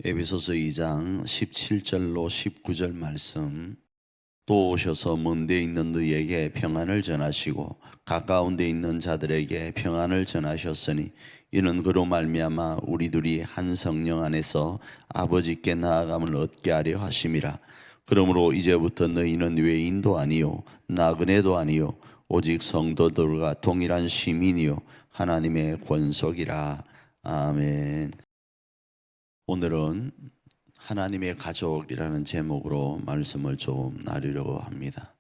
에베소서 2장 17절로 19절 말씀. 또 오셔서 먼 데 있는 너희에게 평안을 전하시고 가까운 데 있는 자들에게 평안을 전하셨으니 이는 그로 말미암아 우리들이 한 성령 안에서 아버지께 나아감을 얻게 하려 하심이라. 그러므로 이제부터 너희는 외인도 아니요 나그네도 아니요 오직 성도들과 동일한 시민이요 하나님의 권속이라. 아멘. 오늘은 하나님의 가족이라는 제목으로 말씀을 좀 나누려고 합니다.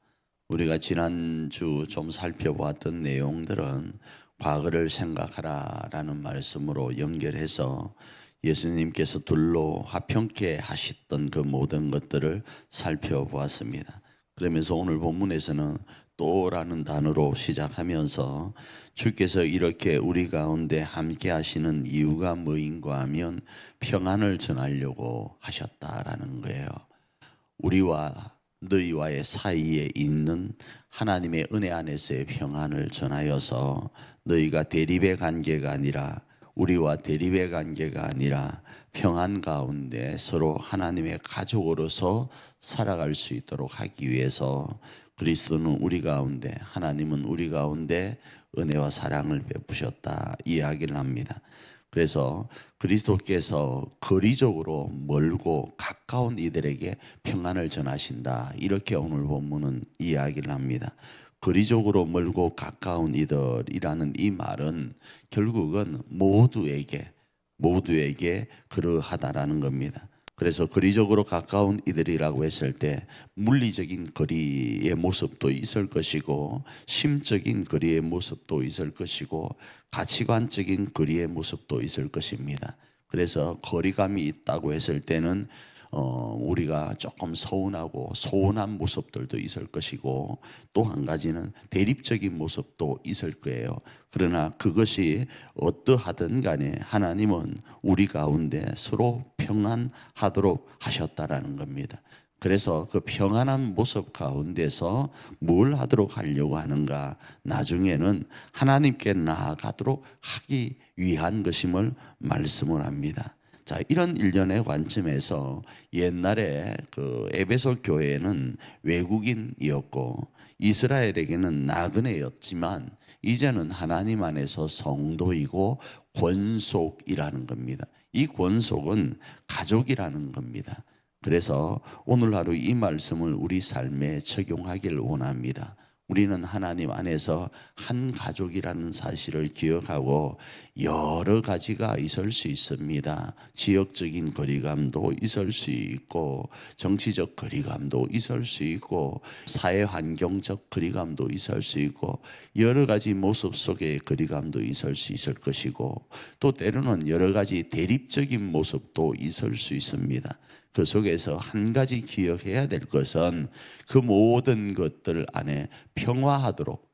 우리가 지난주 좀 살펴보았던 내용들은 과거를 생각하라라는 말씀으로 연결해서 예수님께서 둘로 화평케 하셨던 그 모든 것들을 살펴보았습니다. 그러면서 오늘 본문에서는 또라는 단어로 시작하면서 주께서 이렇게 우리 가운데 함께 하시는 이유가 뭐인가 하면 평안을 전하려고 하셨다라는 거예요. 우리와 너희와의 사이에 있는 하나님의 은혜 안에서의 평안을 전하여서 너희가 대립의 관계가 아니라 우리와 대립의 관계가 아니라 평안 가운데 서로 하나님의 가족으로서 살아갈 수 있도록 하기 위해서 그리스도는 우리 가운데, 하나님은 우리 가운데 은혜와 사랑을 베푸셨다 이야기를 합니다. 그래서 그리스도께서 거리적으로 멀고 가까운 이들에게 평안을 전하신다, 이렇게 오늘 본문은 이야기를 합니다. 거리적으로 멀고 가까운 이들이라는 이 말은 결국은 모두에게 그러하다라는 겁니다. 그래서 거리적으로 가까운 이들이라고 했을 때 물리적인 거리의 모습도 있을 것이고 심적인 거리의 모습도 있을 것이고 가치관적인 거리의 모습도 있을 것입니다. 그래서 거리감이 있다고 했을 때는 우리가 조금 서운하고 소원한 모습들도 있을 것이고 또 한 가지는 대립적인 모습도 있을 거예요. 그러나 그것이 어떠하든 간에 하나님은 우리 가운데 서로 평안하도록 하셨다라는 겁니다. 그래서 그 평안한 모습 가운데서 뭘 하도록 하려고 하는가? 나중에는 하나님께 나아가도록 하기 위한 것임을 말씀을 합니다. 자, 이런 일련의 관점에서 옛날에 그 에베소 교회는 외국인이었고 이스라엘에게는 나그네였지만 이제는 하나님 안에서 성도이고 권속이라는 겁니다. 이 권속은 가족이라는 겁니다. 그래서 오늘 하루 이 말씀을 우리 삶에 적용하기를 원합니다. 우리는 하나님 안에서 한 가족이라는 사실을 기억하고 여러 가지가 있을 수 있습니다. 지역적인 거리감도 있을 수 있고 정치적 거리감도 있을 수 있고 사회 환경적 거리감도 있을 수 있고 여러 가지 모습 속의 거리감도 있을 수 있을 것이고 또 때로는 여러 가지 대립적인 모습도 있을 수 있습니다. 그 속에서 한 가지 기억해야 될 것은 그 모든 것들 안에 평안하도록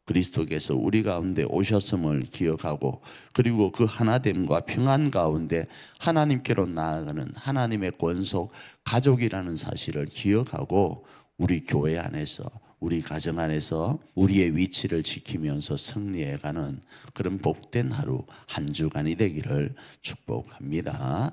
그리스도께서 우리 가운데 오셨음을 기억하고 그리고 그 하나됨과 평안 가운데 하나님께로 나아가는 하나님의 권속 가족이라는 사실을 기억하고 우리 교회 안에서 우리 가정 안에서 우리의 위치를 지키면서 승리해가는 그런 복된 하루 한 주간이 되기를 축복합니다.